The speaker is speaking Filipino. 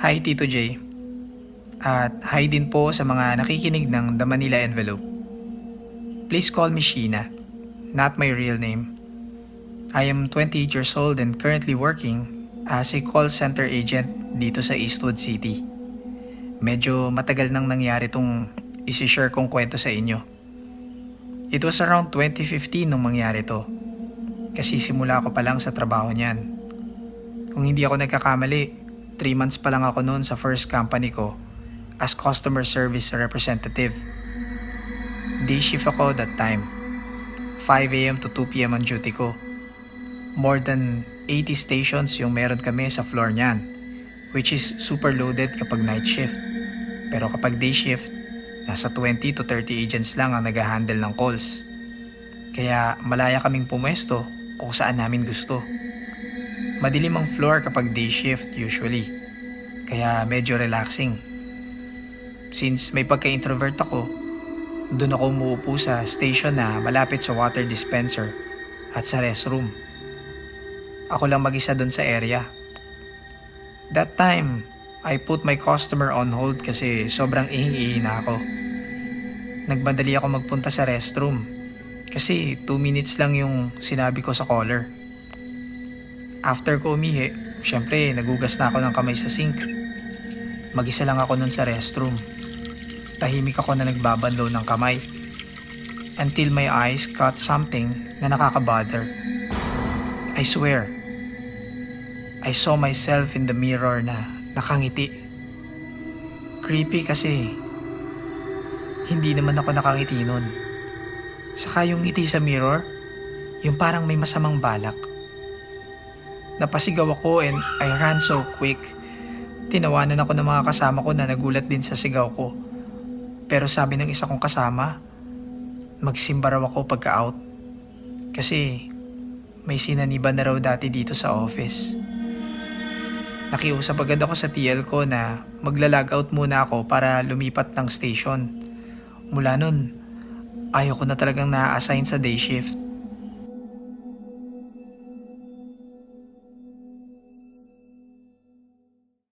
Hi Tito J. At hi din po sa mga nakikinig ng The Manila Envelope. Please call me Sheena, not my real name. I am 28 years old and currently working as a call center agent dito sa Eastwood City. Medyo matagal nang nangyari tong isi-share kong kwento sa inyo. It was around 2015 nung mangyari to. Kasi simula ko pa lang sa trabaho niyan. Kung hindi ako nagkakamali, 3 months pa lang ako noon sa first company ko as customer service representative. Day shift ako that time. 5 a.m. to 2 p.m. ang duty ko. More than 80 stations yung meron kami sa floor niyan, which is super loaded kapag night shift. Pero kapag day shift, nasa 20 to 30 agents lang ang nag-handle ng calls. Kaya malaya kaming pumwesto kung saan namin gusto. Madilim ang floor kapag day shift usually, kaya medyo relaxing. Since may pagka-introvert ako, doon ako umuupo sa station na malapit sa water dispenser at sa restroom. Ako lang mag-isa doon sa area. That time, I put my customer on hold kasi sobrang ihing-ihi na ako. Nagmadali ako magpunta sa restroom kasi 2 minutes lang yung sinabi ko sa caller. After ko umihi, syempre nagugas na ako ng kamay sa sink. Mag-isa lang ako nun sa restroom. Tahimik ako na nagbabanlaw ng kamay. Until my eyes caught something na nakakabother. I swear, I saw myself in the mirror na nakangiti. Creepy kasi hindi naman ako nakangiti nun. Saka yung ngiti sa mirror, yung parang may masamang balak. Napasigaw ako and I ran so quick. Tinawanan ako ng mga kasama ko na nagulat din sa sigaw ko. Pero sabi ng isa kong kasama, magsimba raw ako pagka-out. Kasi may sinaniban na raw dati dito sa office. Nakiusap agad ako sa TL ko na magla-log out muna ako para lumipat ng station. Mula nun, ayaw ko na talagang na-assign sa day shift.